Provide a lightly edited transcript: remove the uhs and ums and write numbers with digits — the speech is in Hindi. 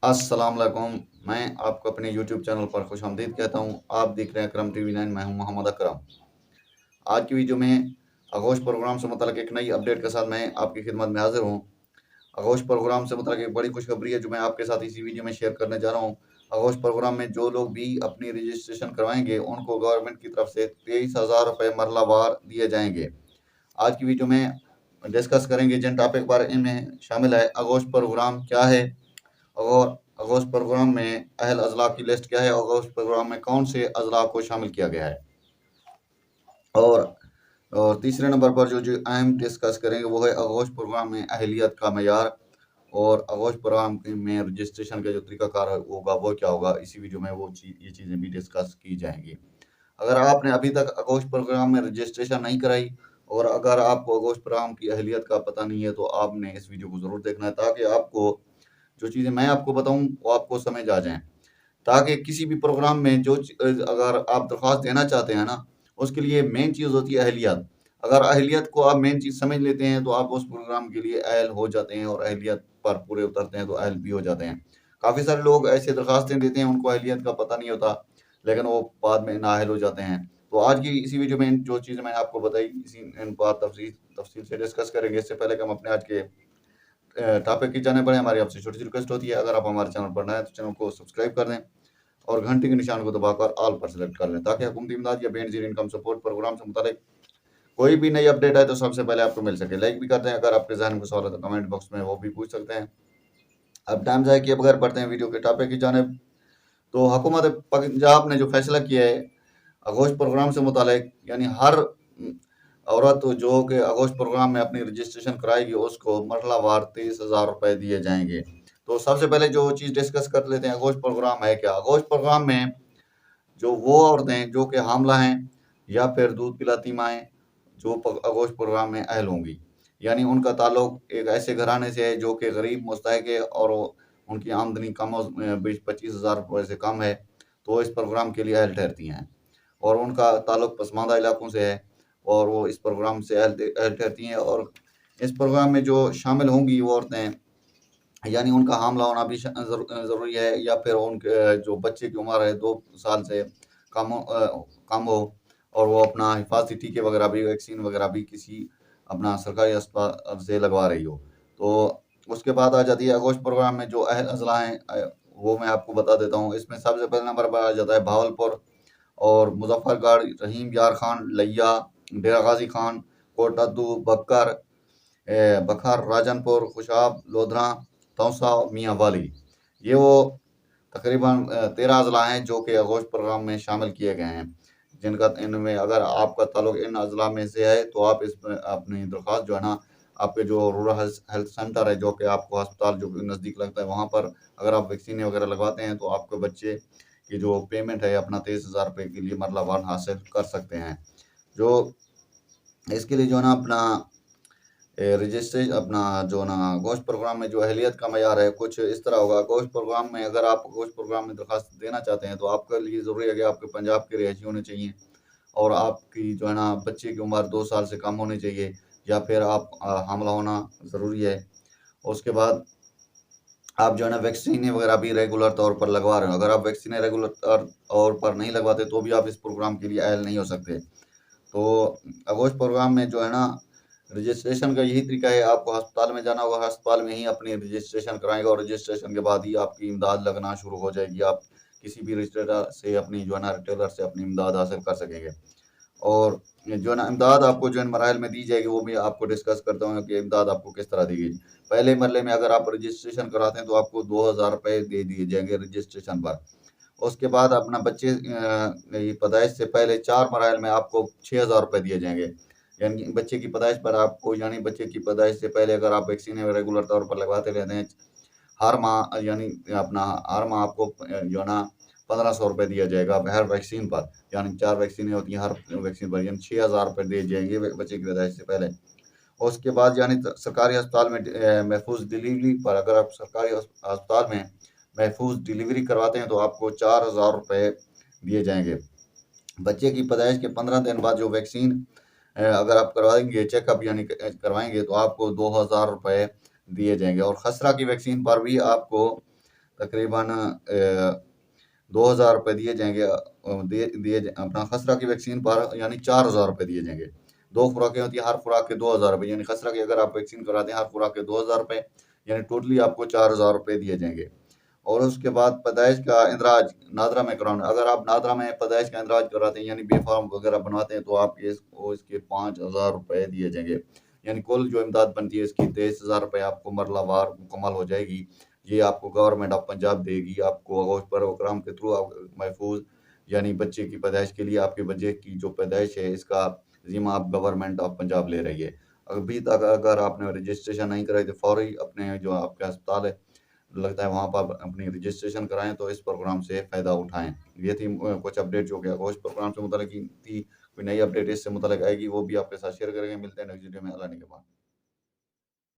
अस्सलाम वालेकुम। मैं आपको अपने यूट्यूब चैनल पर खुशामदीद कहता हूँ। आप देख रहे हैं अकरम टीवी 9। मैं हूँ मोहम्मद अकरम। आज की वीडियो में आगोश प्रोग्राम से मुतल्लिक़ एक नई अपडेट के साथ मैं आपकी खिदमत में हाजिर हूँ। आगोश प्रोग्राम से मुतल्लिक़ एक बड़ी खुशखबरी है जो मैं आपके साथ इसी वीडियो में शेयर करने जा रहा हूँ। आगोश प्रोग्राम में जो लोग भी अपनी रजिस्ट्रेशन करवाएंगे उनको गवर्नमेंट की तरफ से 23,000 रुपये मरलावार दिए जाएंगे। आज की वीडियो में डिस्कस करेंगे जिन टॉपिक पर इनमें शामिल है आगोश प्रोग्राम क्या है, और आगोश प्रोग्राम में अहल अज़ला की लिस्ट क्या है, आगोश प्रोग्राम में कौन से अज़ला को शामिल किया गया है, और तीसरे नंबर पर जो अहम डिस्कस करेंगे वो है आगोश प्रोग्राम में अहलियत का मयार, और आगोश प्रोग्राम में रजिस्ट्रेशन का जो तरीकाकार होगा वो क्या होगा। इसी वीडियो में ये चीज़ें भी डिस्कस की जाएंगी। अगर आपने अभी तक आगोश प्रोग्राम में रजिस्ट्रेशन नहीं कराई और अगर आपको आगोश प्रोग्राम की अहलियत का पता नहीं है तो आपने इस वीडियो को ज़रूर देखना है ताकि आपको जो चीज़ें मैं आपको बताऊं वो आपको समझ आ जाएं, ताकि किसी भी प्रोग्राम में अगर आप दरख्वास्त देना चाहते हैं ना, उसके लिए मेन चीज़ होती है अहलियत। अगर अहलियत को आप मेन चीज़ समझ लेते हैं तो आप उस प्रोग्राम के लिए अहल हो जाते हैं, और अहलियत पर पूरे उतरते हैं तो अहल भी हो जाते हैं। काफ़ी सारे लोग ऐसे दरख्वास्तें देते हैं उनको अहलियत का पता नहीं होता, लेकिन वो बाद में नाअहल हो जाते हैं। तो आज की इसी वीडियो में जो चीज़ें मैंने आपको बताई इन पर तफसील से डिस्कस करेंगे। इससे पहले कि हम अपने आज के टॉपिक की जाने बढ़े, हमारी आपसे छोटी सी रिक्वेस्ट होती है, अगर आप हमारे चैनल पर नए हैं तो चैनल को सब्सक्राइब कर दें और घंटी के निशान को दबाकर ऑल पर सेलेक्ट कर लें ताकि हुकूमती इमदाद या बेनज़ीर इनकम सपोर्ट प्रोग्राम से मुतालिक कोई भी नई अपडेट आए तो सबसे पहले आपको मिल सके। लाइक भी कर दें, अगर आपके जहन में कोई सवाल है तो कमेंट बॉक्स में वो भी पूछ सकते हैं। अब टाइम ज़ाया किए बगैर बढ़ते हैं वीडियो के टॉपिक की जानिब। तो हुकूमत पंजाब ने जो फैसला किया है आगोश प्रोग्राम से मुतालिक, यानी हर औरत जो कि आगोश प्रोग्राम में अपनी रजिस्ट्रेशन कराएगी उसको मरहलावार 23,000 रुपये दिए जाएंगे। तो सबसे पहले जो चीज़ डिस्कस कर लेते हैं, आगोश प्रोग्राम है क्या। आगोश प्रोग्राम में जो वो औरतें जो कि हामला हैं या फिर दूध पिलाती माएँ जो आगोश प्रोग्राम में अहल होंगी, यानी उनका ताल्लुक एक ऐसे घराने से है जो कि गरीब मुस्तहक है और उनकी आमदनी कम 20-25,000 रुपये से कम है, तो इस प्रोग्राम के लिए अहल ठहरती हैं। और उनका ताल्लुक पसमानदा इलाकों से है और वो इस प्रोग्राम से अहल ठहरती हैं। और इस प्रोग्राम में जो शामिल होंगी वो औरतें, यानी उनका हामला होना भी ज़रूरी है, या फिर उनके जो बच्चे की उम्र है 2 साल से कम हो, और वो अपना हिफाजती टीके वगैरह भी, वैक्सीन वगैरह भी किसी अपना सरकारी अस्पताल से लगवा रही हो। तो उसके बाद आ जाती है आगोश प्रोग्राम में जो अहल अज़ला हैं, वो मैं आपको बता देता हूँ। इसमें सबसे पहले नंबर पर आ जाता है भावलपुर और मुजफ्फरगढ़, रहीम यार खान, लिया, डेरा गाजी खान, कोटद्दू, बखर, राजनपुर, खुशाब, लोधरा, तौसा, मियाँ वाली। ये वो तकरीबन 13 अज़ला हैं जो कि आगोश प्रोग्राम में शामिल किए गए हैं, जिनका इनमें अगर आपका ताल्लुक इन अज़ला में से है तो आप इसमें अपनी दरख्वास्त जो है ना, आपके जो रूरल हेल्थ सेंटर है जो कि आपको अस्पताल जो नज़दीक लगता है वहाँ पर अगर आप वैक्सीन वगैरह लगवाते हैं तो आपके बच्चे की जो पेमेंट है अपना 23,000 रुपये के लिए मरलावार हासिल कर सकते हैं। जो इसके लिए जो है ना अपना रजिस्ट्रेशन अपना जो ना गोश्त प्रोग्राम में जो अहलियत का मयार है कुछ इस तरह होगा। गोश्त प्रोग्राम में अगर आप गोश्त प्रोग्राम में दरख्वास्त देना चाहते हैं तो आपके लिए ज़रूरी है कि आपके पंजाब के रहायशी होने चाहिए, और आपकी जो है ना बच्चे की उम्र 2 साल से कम होनी चाहिए, या फिर आप हामला होना ज़रूरी है। उसके बाद आप जो है ना वैक्सीन वगैरह भी रेगुलर तौर पर लगवा रहे हो। अगर आप वैक्सीन रेगुलर तौर पर नहीं लगवाते तो भी आप इस प्रोग्राम के लिए अहल नहीं हो सकते। तो आगोश प्रोग्राम में जो है ना रजिस्ट्रेशन का यही तरीका है, आपको अस्पताल में जाना होगा, अस्पताल में ही अपनी रजिस्ट्रेशन कराएंगे और रजिस्ट्रेशन के बाद ही आपकी इमदाद लगना शुरू हो जाएगी। आप किसी भी रिटेलर से अपनी जो है ना रिटेलर से अपनी इमदाद हासिल कर सकेंगे। और जो है ना इमदाद आपको जो इन मराइल में दी जाएगी वो भी आपको डिस्कस करता हूँ कि इमदाद आपको किस तरह दी गई। पहले मरले में अगर आप रजिस्ट्रेशन कराते हैं तो आपको 2,000 रुपये दे दिए जाएंगे रजिस्ट्रेशन पर। उसके बाद अपना बच्चे की पैदाइश से पहले 4 मराइल में आपको 6,000 रुपये दिए जाएंगे। यानी बच्चे की पैदाइश पर आपको, यानी बच्चे की पैदाइश से पहले अगर आप वैक्सीन रेगुलर तौर पर लगवाते रहते हैं हर माह, यानी अपना हर माह आपको जो है ना 1,500 रुपये दिया जाएगा हर वैक्सीन पर, यानी 4 वैक्सीनें होती हैं हर वैक्सीन पर, यानी 6,000 रुपये दिए जाएंगे बच्चे की पैदाइश से पहले। उसके बाद यानी सरकारी अस्पताल में महफूज डिलीवरी पर अगर आप सरकारी अस्पताल में महफूज डिलीवरी करवाते हैं तो आपको 4,000 रुपये दिए जाएंगे। बच्चे की पैदाइश के 15 दिन बाद जो वैक्सीन अगर आप करवाएंगे चेकअप यानी करवाएंगे तो आपको 2,000 रुपये दिए जाएंगे। और खसरा की वैक्सीन पर भी आपको तकरीबन 2000 रुपये दिए जाएंगे, अपना खसरा की वैक्सीन पर, यानी 4000 रुपये दिए जाएंगे। 2 खुराकें होती है, हर खुराक के 2000 रुपये, यानी खसरा की अगर आप वैक्सीन कराते हैं हर खुराक के 2000 रुपये, यानी टोटली आपको 4000 रुपये दिए जाएंगे। और उसके बाद पैदाइश का इंदराज नादरा में कराना, अगर आप नादरा में पैदाइश का इंदराज कराते हैं यानी बी फार्म वगैरह बनवाते हैं, तो आपके इसके 5000 रुपये दिए जाएंगे। यानी कुल जो इमदाद बनती है इसकी 23,000 रुपये आपको मरलावार मुकम्मल हो जाएगी। ये आपको गवर्नमेंट ऑफ पंजाब देगी, आपको आगोश प्रोग्राम के थ्रू महफूज यानी बच्चे की पैदाइश के लिए, आपके बच्चे की जो पैदाइश है इसका जिम्मा आप गवर्नमेंट ऑफ पंजाब ले रही है। अभी तक अगर आपने रजिस्ट्रेशन नहीं कराई तो फौरी अपने जो आपका अस्पताल है लगता है वहाँ पर अपनी रजिस्ट्रेशन कराएं, तो इस प्रोग्राम से फ़ायदा उठाएं। ये थी कुछ अपडेट जो कि आगोश प्रोग्राम से मुतल्लिक़ थी। कोई नई अपडेट इससे मुतल्लिक़ आएगी वो भी आपके साथ शेयर करेंगे। मिलते हैं नेक्स्ट वीडियो में। अल्लाह ने के बाद।